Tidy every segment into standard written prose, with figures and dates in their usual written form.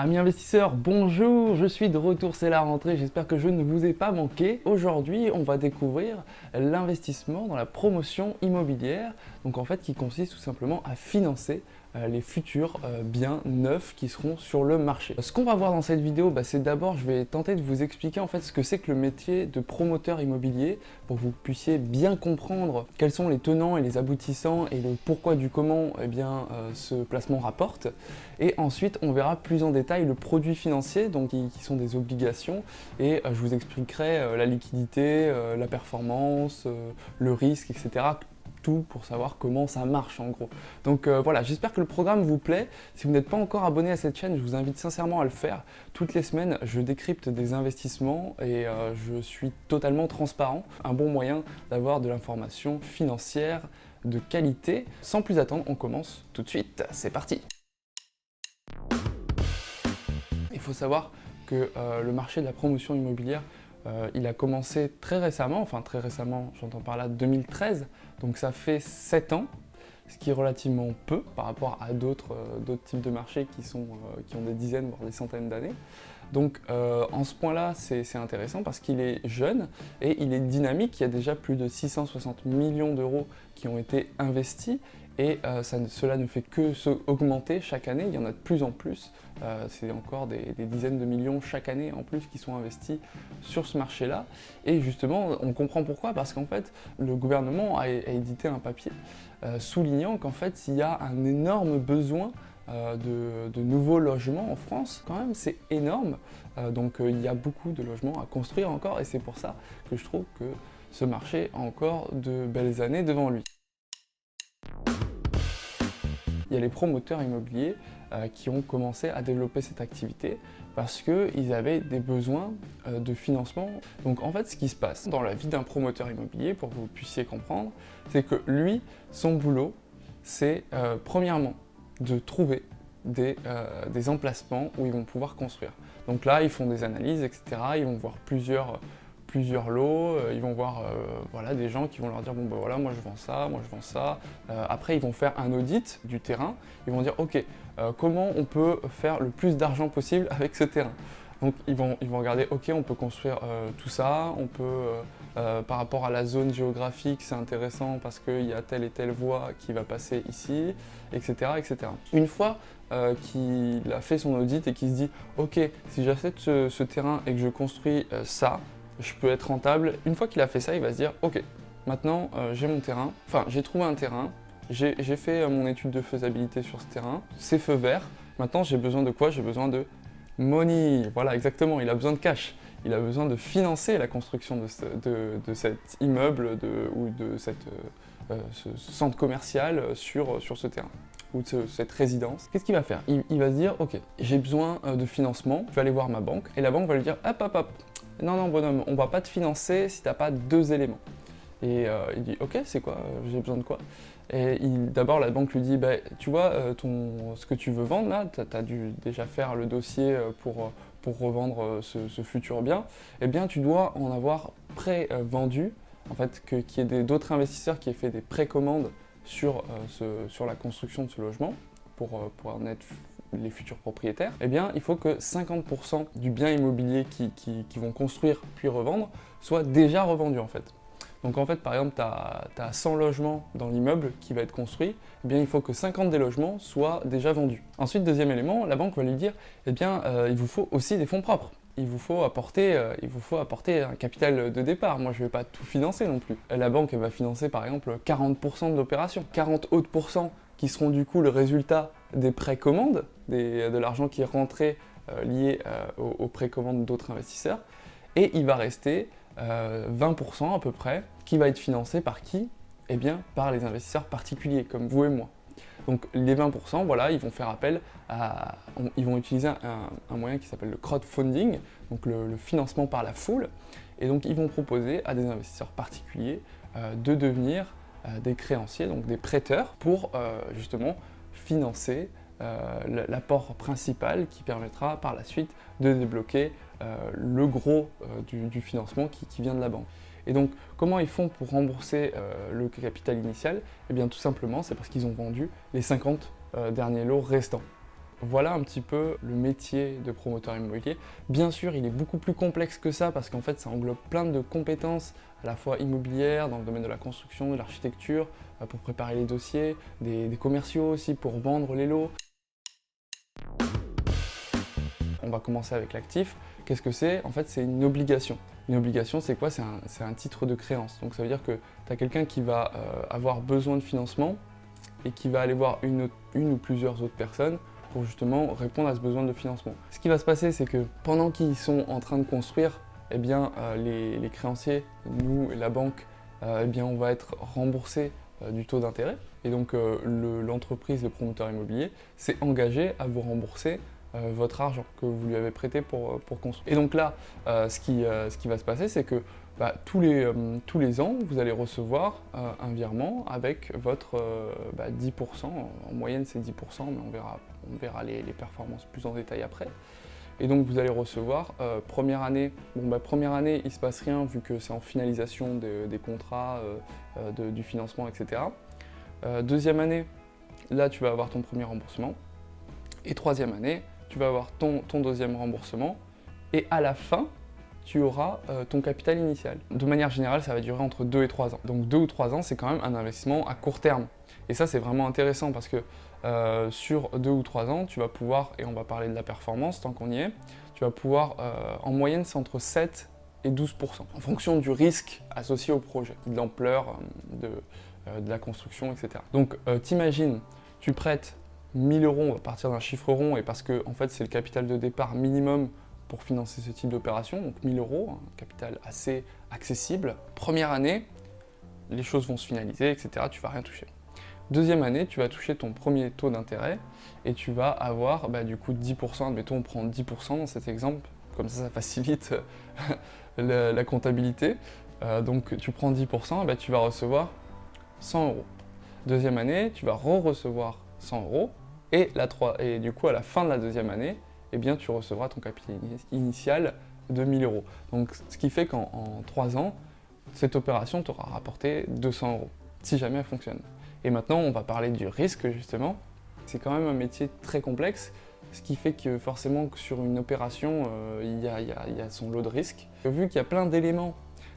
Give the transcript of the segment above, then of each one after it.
Amis investisseurs, bonjour, je suis de retour, c'est la rentrée, j'espère que je ne vous ai pas manqué. Aujourd'hui, on va découvrir l'investissement dans la promotion immobilière, donc en fait qui consiste tout simplement à financer les futurs biens neufs qui seront sur le marché. Ce qu'on va voir dans cette vidéo, c'est d'abord, je vais tenter de vous expliquer en fait ce que c'est que le métier de promoteur immobilier pour que vous puissiez bien comprendre quels sont les tenants et les aboutissants et le pourquoi du comment ce placement rapporte. Et ensuite, on verra plus en détail le produit financier, donc qui sont des obligations, et je vous expliquerai la liquidité, la performance, le risque, etc. Tout pour savoir comment ça marche en gros. Donc voilà, j'espère que le programme vous plaît. Si vous n'êtes pas encore abonné à cette chaîne, je vous invite sincèrement à le faire. Toutes les semaines, je décrypte des investissements et je suis totalement transparent. Un bon moyen d'avoir de l'information financière de qualité. Sans plus attendre, on commence tout de suite. C'est parti! Il faut savoir que le marché de la promotion immobilière, il a commencé très récemment, j'entends par là 2013, donc ça fait 7 ans, ce qui est relativement peu par rapport à d'autres types de marchés qui ont des dizaines, voire des centaines d'années. Donc en ce point-là, c'est intéressant parce qu'il est jeune et il est dynamique. Il y a déjà plus de 660 millions d'euros qui ont été investis et cela ne fait que augmenter chaque année. Il y en a de plus en plus. C'est encore des dizaines de millions chaque année en plus qui sont investis sur ce marché-là. Et justement, on comprend pourquoi, parce qu'en fait, le gouvernement a édité un papier soulignant qu'en fait, il y a un énorme besoin de nouveaux logements en France. Quand même, c'est énorme. Donc il y a beaucoup de logements à construire encore et c'est pour ça que je trouve que ce marché a encore de belles années devant lui. Il y a les promoteurs immobiliers qui ont commencé à développer cette activité parce qu'ils avaient des besoins de financement. Donc en fait, ce qui se passe dans la vie d'un promoteur immobilier, pour que vous puissiez comprendre, c'est que lui, son boulot, c'est premièrement de trouver des emplacements où ils vont pouvoir construire. Donc là, ils font des analyses, etc. Ils vont voir plusieurs lots, ils vont voir des gens qui vont leur dire bon ben voilà, moi je vends ça, moi je vends ça. Après ils vont faire un audit du terrain, ils vont dire ok, comment on peut faire le plus d'argent possible avec ce terrain. Donc ils vont regarder ok, on peut construire tout ça, on peut par rapport à la zone géographique c'est intéressant parce qu'il y a telle et telle voie qui va passer ici, etc. etc. Une fois qu'il a fait son audit et qu'il se dit ok, si j'achète ce terrain et que je construis ça, je peux être rentable. Une fois qu'il a fait ça, il va se dire ok, maintenant j'ai mon terrain, enfin j'ai trouvé un terrain, j'ai fait mon étude de faisabilité sur ce terrain, c'est feu vert, maintenant j'ai besoin de quoi? J'ai besoin de money, voilà exactement, il a besoin de cash, il a besoin de financer la construction de cet immeuble ou de ce centre commercial sur ce terrain ou de cette résidence. Qu'est-ce qu'il va faire? Il va se dire ok, j'ai besoin de financement, je vais aller voir ma banque et la banque va lui dire hop hop hop, non bonhomme, on va pas te financer si t'as pas 2 éléments. Et il dit ok, c'est quoi, j'ai besoin de quoi? Et d'abord la banque lui dit tu vois ce que tu veux vendre là, t'as dû déjà faire le dossier pour revendre ce futur bien, eh bien tu dois en avoir pré-vendu, en fait qu'il y ait d'autres investisseurs qui aient fait des précommandes sur la construction de ce logement pour en être les futurs propriétaires, eh bien il faut que 50% du bien immobilier qui vont construire puis revendre soit déjà revendu en fait. Donc en fait par exemple tu as 100 logements dans l'immeuble qui va être construit, eh bien il faut que 50 des logements soient déjà vendus. Ensuite deuxième élément, la banque va lui dire eh bien il vous faut aussi des fonds propres. Il vous faut apporter un capital de départ. Moi, je ne vais pas tout financer non plus. La banque elle va financer par exemple 40% de l'opération. 40 autres pourcents qui seront du coup le résultat des précommandes, de l'argent qui est rentré lié aux précommandes d'autres investisseurs. Et il va rester 20% à peu près qui va être financé par qui? Eh bien, par les investisseurs particuliers comme vous et moi. Donc les 20%, voilà, ils vont faire appel ils vont utiliser un moyen qui s'appelle le crowdfunding, donc le financement par la foule. Et donc ils vont proposer à des investisseurs particuliers de devenir des créanciers, donc des prêteurs, pour justement financer l'apport principal qui permettra par la suite de débloquer le gros du financement qui vient de la banque. Et donc, comment ils font pour rembourser le capital initial? Eh bien, tout simplement, c'est parce qu'ils ont vendu les 50 derniers lots restants. voilà un petit peu le métier de promoteur immobilier. Bien sûr, il est beaucoup plus complexe que ça parce qu'en fait, ça englobe plein de compétences à la fois immobilières, dans le domaine de la construction, de l'architecture, pour préparer les dossiers, des commerciaux aussi pour vendre les lots. On va commencer avec l'actif. Qu'est-ce que c'est? En fait, c'est une obligation. Une obligation, c'est quoi? C'est un titre de créance. Donc ça veut dire que tu as quelqu'un qui va avoir besoin de financement et qui va aller voir une ou plusieurs autres personnes pour justement répondre à ce besoin de financement. Ce qui va se passer, c'est que pendant qu'ils sont en train de construire, eh bien, les créanciers, nous et la banque, eh bien, on va être remboursé du taux d'intérêt. Et donc l'entreprise, le promoteur immobilier, s'est engagé à vous rembourser votre argent que vous lui avez prêté pour construire. Et donc là, ce qui va se passer, c'est que tous les ans, vous allez recevoir un virement avec votre 10%. En moyenne, c'est 10%, mais on verra les performances plus en détail après. Et donc, vous allez recevoir, première année, première année, il ne se passe rien vu que c'est en finalisation des contrats, du financement, etc. Deuxième année, là, tu vas avoir ton premier remboursement. Et troisième année, tu vas avoir ton deuxième remboursement. Et à la fin, tu auras ton capital initial. De manière générale, ça va durer entre 2 et 3 ans. Donc 2 ou 3 ans, c'est quand même un investissement à court terme. Et ça, c'est vraiment intéressant parce que sur 2 ou 3 ans, tu vas pouvoir, et on va parler de la performance tant qu'on y est, tu vas pouvoir, en moyenne, c'est entre 7 et 12%, en fonction du risque associé au projet, de l'ampleur de la construction, etc. Donc t'imagines, tu prêtes 1000 euros, on va partir d'un chiffre rond, et parce que en fait, c'est le capital de départ minimum pour financer ce type d'opération, donc 1000 euros, un capital assez accessible. Première année, les choses vont se finaliser, etc. Tu vas rien toucher. Deuxième année, tu vas toucher ton premier taux d'intérêt et tu vas avoir du coup 10%, admettons on prend 10% dans cet exemple, comme ça facilite la comptabilité. Donc tu prends 10%, tu vas recevoir 100 euros. Deuxième année, tu vas re-recevoir 100 euros et du coup à la fin de la deuxième année, eh bien, tu recevras ton capital initial de 1000 euros. Donc, ce qui fait qu'en 3 ans, cette opération t'aura rapporté 200 euros, si jamais elle fonctionne. Et maintenant, on va parler du risque, justement. C'est quand même un métier très complexe, ce qui fait que forcément, sur une opération, il y a son lot de risques. Vu qu'il y a plein d'éléments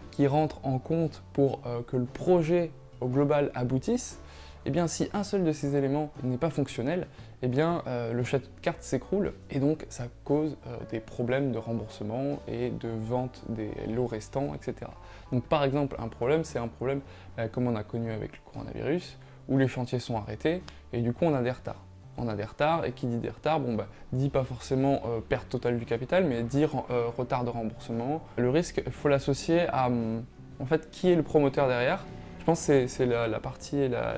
qui rentrent en compte pour que le projet, au global, aboutisse, eh bien, si un seul de ces éléments n'est pas fonctionnel, eh bien, le château de cartes s'écroule et donc ça cause des problèmes de remboursement et de vente des lots restants, etc. Donc par exemple, un problème, c'est un problème comme on a connu avec le coronavirus, où les chantiers sont arrêtés et du coup on a des retards. On a des retards, et qui dit des retards, dit pas forcément perte totale du capital, mais dit retard de remboursement. Le risque, il faut l'associer à en fait qui est le promoteur derrière. Je pense que c'est la partie la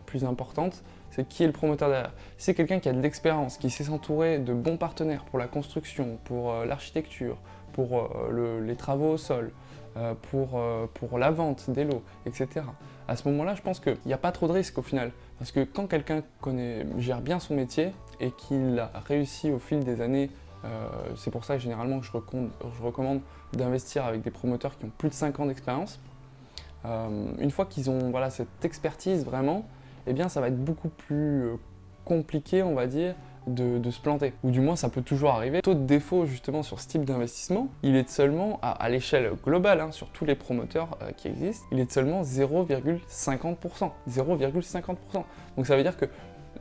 plus importante, c'est qui est le promoteur derrière. Si c'est quelqu'un qui a de l'expérience, qui sait s'entourer de bons partenaires pour la construction, pour l'architecture, pour les travaux au sol, pour la vente des lots, etc. À ce moment-là, je pense qu'il n'y a pas trop de risques au final. Parce que quand quelqu'un gère bien son métier et qu'il a réussi au fil des années, c'est pour ça que généralement je recommande d'investir avec des promoteurs qui ont plus de 5 ans d'expérience. Une fois qu'ils ont cette expertise vraiment, eh bien ça va être beaucoup plus compliqué, on va dire, de se planter. Ou du moins ça peut toujours arriver. Le taux de défaut justement sur ce type d'investissement, il est de seulement, à l'échelle globale, sur tous les promoteurs qui existent, il est de seulement 0,50%. 0,50%. Donc ça veut dire que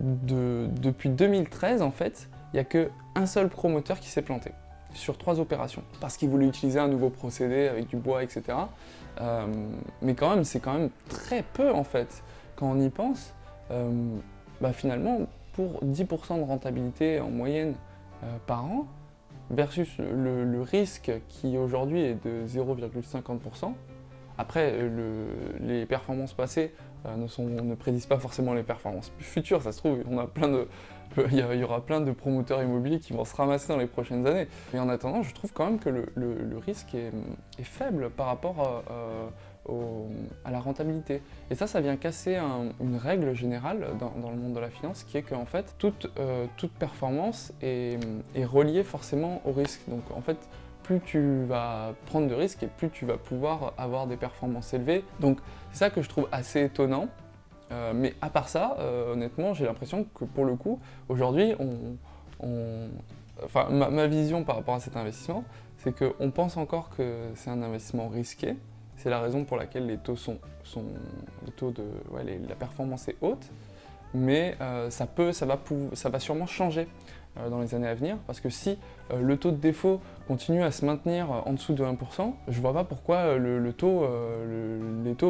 depuis 2013 en fait, il n'y a qu'un seul promoteur qui s'est planté sur 3 opérations, parce qu'il voulait utiliser un nouveau procédé avec du bois, etc. Mais quand même, c'est quand même très peu en fait. Quand on y pense, finalement, pour 10% de rentabilité en moyenne par an, versus le risque qui aujourd'hui est de 0,50%, après, les performances passées ne prédisent pas forcément les performances futures, ça se trouve, il y aura plein de promoteurs immobiliers qui vont se ramasser dans les prochaines années. Mais en attendant, je trouve quand même que le risque est faible par rapport à la rentabilité. Et ça vient casser une règle générale dans le monde de la finance, qui est qu'en fait, toute performance est reliée forcément au risque. Donc en fait, plus tu vas prendre de risques et plus tu vas pouvoir avoir des performances élevées. Donc c'est ça que je trouve assez étonnant. Mais à part ça, honnêtement, j'ai l'impression que pour le coup, aujourd'hui, enfin, ma vision par rapport à cet investissement, c'est qu'on pense encore que c'est un investissement risqué. C'est la raison pour laquelle les taux la performance est haute, mais ça va sûrement changer dans les années à venir, parce que si le taux de défaut continue à se maintenir en dessous de 1%, je ne vois pas pourquoi les taux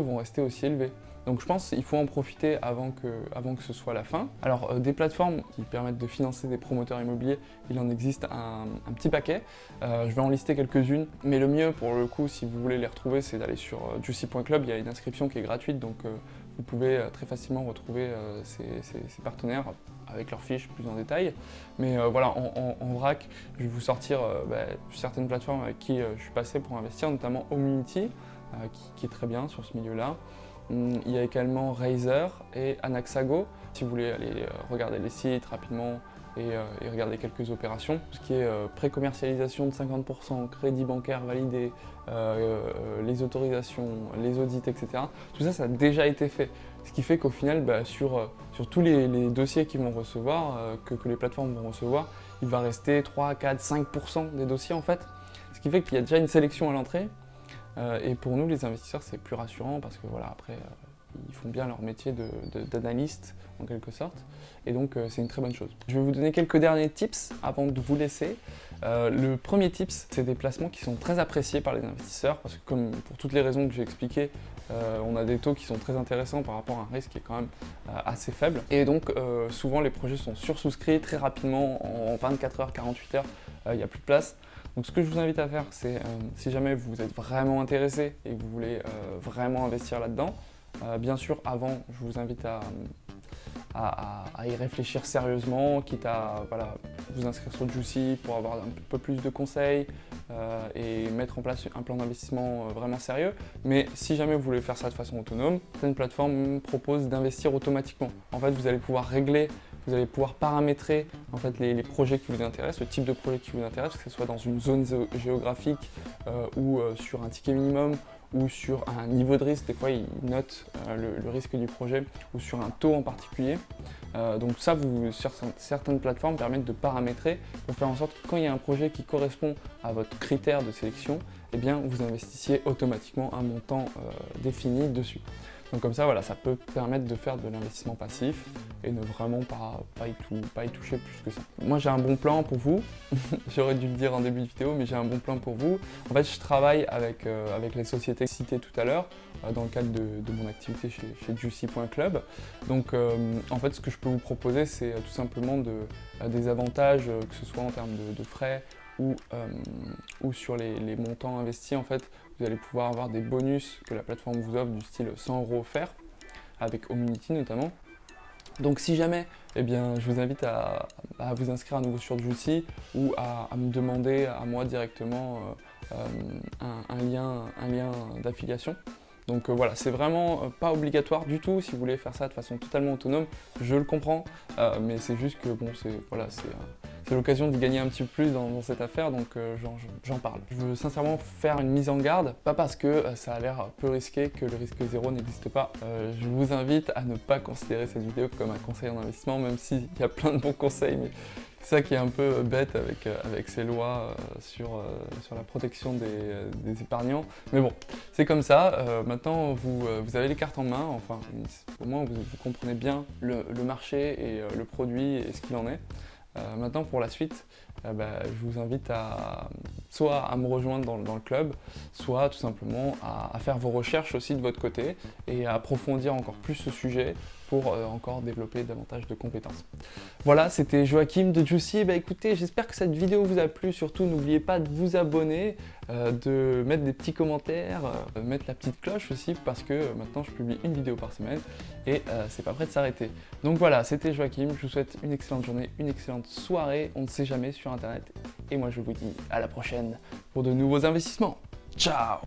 vont rester aussi élevés. Donc je pense qu'il faut en profiter avant que ce soit la fin. Alors des plateformes qui permettent de financer des promoteurs immobiliers, il en existe un petit paquet. Je vais en lister quelques-unes, mais le mieux pour le coup, si vous voulez les retrouver, c'est d'aller sur juicy.club. Il y a une inscription qui est gratuite, donc vous pouvez très facilement retrouver ces partenaires avec leurs fiches plus en détail. Mais voilà, en vrac, je vais vous sortir certaines plateformes avec qui je suis passé pour investir, notamment Homunity, qui est très bien sur ce milieu-là. Il y a également Razer et Anaxago, si vous voulez aller regarder les sites rapidement et regarder quelques opérations. Tout ce qui est pré-commercialisation de 50%, crédit bancaire validé, les autorisations, les audits, etc. Tout ça, ça a déjà été fait. Ce qui fait qu'au final, sur tous les dossiers qu'ils vont recevoir, que les plateformes vont recevoir, il va rester 3, 4, 5% des dossiers en fait. Ce qui fait qu'il y a déjà une sélection à l'entrée. Et pour nous, les investisseurs, c'est plus rassurant parce que voilà, après, ils font bien leur métier d'analyste en quelque sorte. Et donc, c'est une très bonne chose. Je vais vous donner quelques derniers tips avant de vous laisser. Le premier tips, c'est des placements qui sont très appréciés par les investisseurs parce que comme pour toutes les raisons que j'ai expliquées, on a des taux qui sont très intéressants par rapport à un risque qui est quand même assez faible. Et donc, souvent, les projets sont sursouscrits très rapidement, en 24 heures, 48 heures, il n'y a plus de place. Donc ce que je vous invite à faire, c'est si jamais vous êtes vraiment intéressé et que vous voulez vraiment investir là-dedans, bien sûr avant je vous invite à y réfléchir sérieusement, quitte à vous inscrire sur Juicy pour avoir un peu plus de conseils et mettre en place un plan d'investissement vraiment sérieux. Mais si jamais vous voulez faire ça de façon autonome, certaines plateformes proposent d'investir automatiquement. En fait, vous allez pouvoir régler, vous allez pouvoir paramétrer en fait, les projets qui vous intéressent, le type de projet qui vous intéresse, que ce soit dans une zone géographique ou sur un ticket minimum ou sur un niveau de risque. Des fois, ils notent le risque du projet ou sur un taux en particulier. Donc ça, certaines plateformes permettent de paramétrer pour faire en sorte que quand il y a un projet qui correspond à votre critère de sélection, eh bien, vous investissiez automatiquement un montant défini dessus. Donc comme ça, voilà, ça peut permettre de faire de l'investissement passif et ne vraiment pas y toucher plus que ça. Moi, j'ai un bon plan pour vous. J'aurais dû le dire en début de vidéo, mais j'ai un bon plan pour vous. En fait, je travaille avec les sociétés citées tout à l'heure dans le cadre de mon activité chez juicy.club. Donc en fait, ce que je peux vous proposer, c'est tout simplement des avantages, que ce soit en termes de frais ou sur les montants investis. En fait, vous allez pouvoir avoir des bonus que la plateforme vous offre du style 100 € offerts, avec Homunity notamment. Donc si jamais, eh bien, je vous invite à vous inscrire à nouveau sur Juicy ou à me demander à moi directement un lien d'affiliation. Donc voilà, c'est vraiment pas obligatoire du tout si vous voulez faire ça de façon totalement autonome, je le comprends, mais c'est juste que bon, c'est l'occasion de gagner un petit peu plus dans cette affaire, donc j'en parle. Je veux sincèrement faire une mise en garde, pas parce que ça a l'air peu risqué, que le risque zéro n'existe pas. Je vous invite à ne pas considérer cette vidéo comme un conseil en investissement, même s'il y a plein de bons conseils, mais c'est ça qui est un peu bête avec ces lois sur la protection des épargnants. Mais bon, c'est comme ça. Maintenant, vous avez les cartes en main. Enfin, au moins, vous comprenez bien le marché et le produit et ce qu'il en est. Maintenant, pour la suite, je vous invite soit à me rejoindre dans le club, soit tout simplement à faire vos recherches aussi de votre côté et à approfondir encore plus ce sujet pour encore développer davantage de compétences. Voilà, c'était Joachim de Juicy. Écoutez, j'espère que cette vidéo vous a plu. Surtout, n'oubliez pas de vous abonner, de mettre des petits commentaires, de mettre la petite cloche aussi parce que maintenant je publie une vidéo par semaine et c'est pas prêt de s'arrêter. Donc voilà, c'était Joachim. Je vous souhaite une excellente journée, une excellente soirée. On ne sait jamais sur Internet. Et moi, je vous dis à la prochaine pour de nouveaux investissements. Ciao!